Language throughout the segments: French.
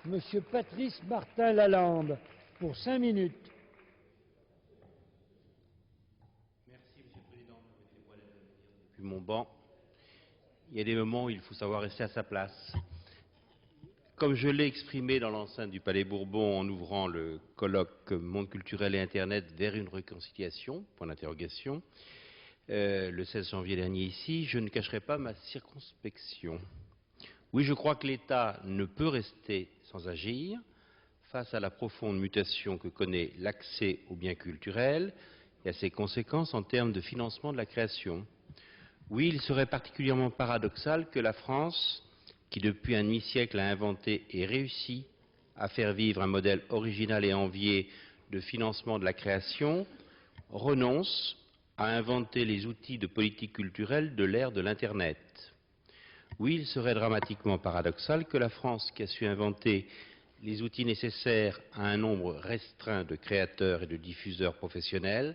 Monsieur Patrice Martin-Lalande, pour 5 minutes. Merci, Monsieur le Président. Permettez-moi d'intervenir depuis mon banc. Il y a des moments où il faut savoir rester à sa place. Comme je l'ai exprimé dans l'enceinte du Palais Bourbon en ouvrant le colloque Monde culturel et Internet vers une réconciliation, point d'interrogation, le 16 janvier dernier ici, je ne cacherai pas ma circonspection. Oui, je crois que l'État ne peut rester sans agir face à la profonde mutation que connaît l'accès aux biens culturels et à ses conséquences en termes de financement de la création. Oui, il serait particulièrement paradoxal que la France, qui depuis un demi-siècle a inventé et réussi à faire vivre un modèle original et envié de financement de la création, renonce à inventer les outils de politique culturelle de l'ère de l'Internet. Oui, il serait dramatiquement paradoxal que la France, qui a su inventer les outils nécessaires à un nombre restreint de créateurs et de diffuseurs professionnels,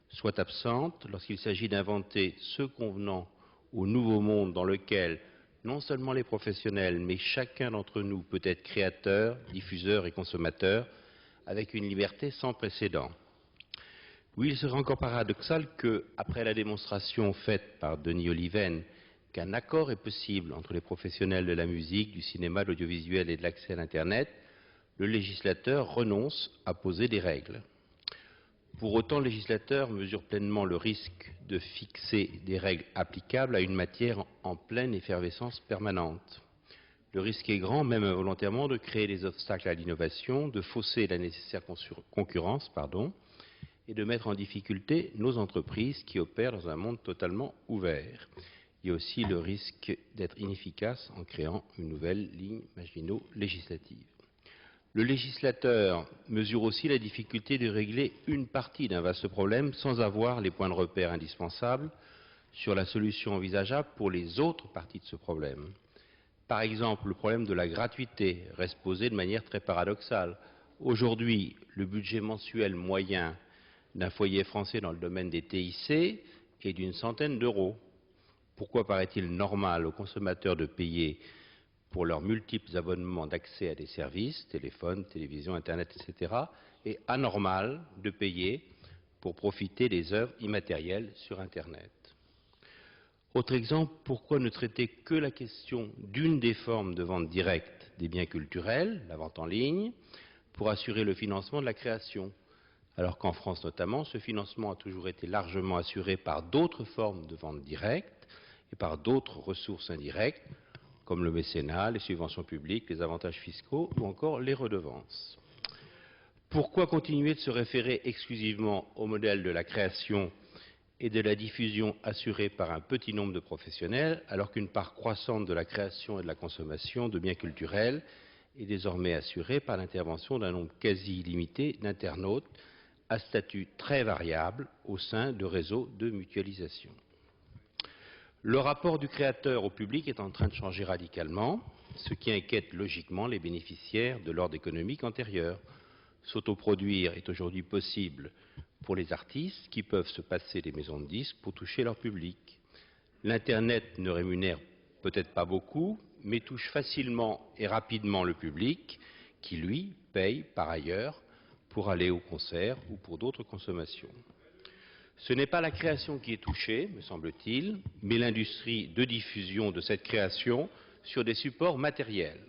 soit absente lorsqu'il s'agit d'inventer ce convenant au nouveau monde dans lequel non seulement les professionnels, mais chacun d'entre nous peut être créateur, diffuseur et consommateur avec une liberté sans précédent. Oui, il serait encore paradoxal que, après la démonstration faite par Denis Oliven qu'un accord est possible entre les professionnels de la musique, du cinéma, de l'audiovisuel et de l'accès à l'Internet, le législateur renonce à poser des règles. Pour autant, le législateur mesure pleinement le risque de fixer des règles applicables à une matière en pleine effervescence permanente. Le risque est grand, même involontairement, de créer des obstacles à l'innovation, de fausser la nécessaire concurrence, et de mettre en difficulté nos entreprises qui opèrent dans un monde totalement ouvert. Il y a aussi le risque d'être inefficace en créant une nouvelle ligne Maginot législative. Le législateur mesure aussi la difficulté de régler une partie d'un vaste problème sans avoir les points de repère indispensables sur la solution envisageable pour les autres parties de ce problème. Par exemple, le problème de la gratuité reste posé de manière très paradoxale. Aujourd'hui, le budget mensuel moyen d'un foyer français dans le domaine des TIC est d'une centaine d'euros. Pourquoi paraît-il normal aux consommateurs de payer pour leurs multiples abonnements d'accès à des services, téléphone, télévision, Internet, etc., et anormal de payer pour profiter des œuvres immatérielles sur Internet? Autre exemple, pourquoi ne traiter que la question d'une des formes de vente directe des biens culturels, la vente en ligne, pour assurer le financement de la création, alors qu'en France notamment, ce financement a toujours été largement assuré par d'autres formes de vente directe et par d'autres ressources indirectes, comme le mécénat, les subventions publiques, les avantages fiscaux ou encore les redevances. Pourquoi continuer de se référer exclusivement au modèle de la création et de la diffusion assurée par un petit nombre de professionnels, alors qu'une part croissante de la création et de la consommation de biens culturels est désormais assurée par l'intervention d'un nombre quasi illimité d'internautes à statut très variable au sein de réseaux de mutualisation? Le rapport du créateur au public est en train de changer radicalement, ce qui inquiète logiquement les bénéficiaires de l'ordre économique antérieur. S'autoproduire est aujourd'hui possible pour les artistes qui peuvent se passer des maisons de disques pour toucher leur public. L'Internet ne rémunère peut-être pas beaucoup, mais touche facilement et rapidement le public qui, lui, paye par ailleurs pour aller au concert ou pour d'autres consommations. Ce n'est pas la création qui est touchée, me semble-t-il, mais l'industrie de diffusion de cette création sur des supports matériels.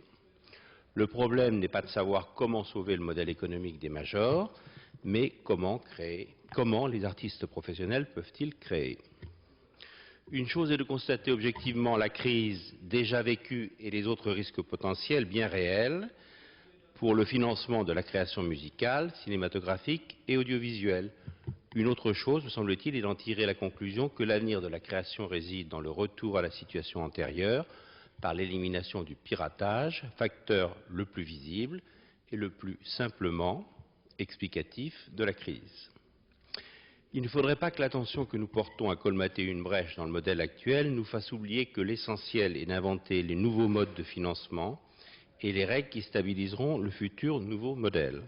Le problème n'est pas de savoir comment sauver le modèle économique des majors, mais comment les artistes professionnels peuvent-ils créer. Une chose est de constater objectivement la crise déjà vécue et les autres risques potentiels bien réels pour le financement de la création musicale, cinématographique et audiovisuelle. Une autre chose, me semble-t-il, est d'en tirer la conclusion que l'avenir de la création réside dans le retour à la situation antérieure par l'élimination du piratage, facteur le plus visible et le plus simplement explicatif de la crise. Il ne faudrait pas que l'attention que nous portons à colmater une brèche dans le modèle actuel nous fasse oublier que l'essentiel est d'inventer les nouveaux modes de financement et les règles qui stabiliseront le futur nouveau modèle.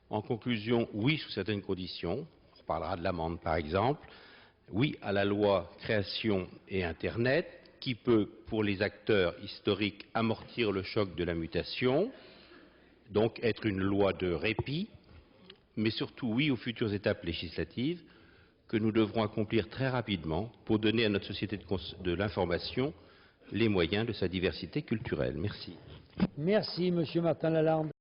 En conclusion, oui, sous certaines conditions, on reparlera de l'amende par exemple, oui à la loi création et Internet, qui peut, pour les acteurs historiques, amortir le choc de la mutation, donc être une loi de répit, mais surtout oui aux futures étapes législatives que nous devrons accomplir très rapidement pour donner à notre société de l'information les moyens de sa diversité culturelle. Merci. Merci, Monsieur Martin Lalande.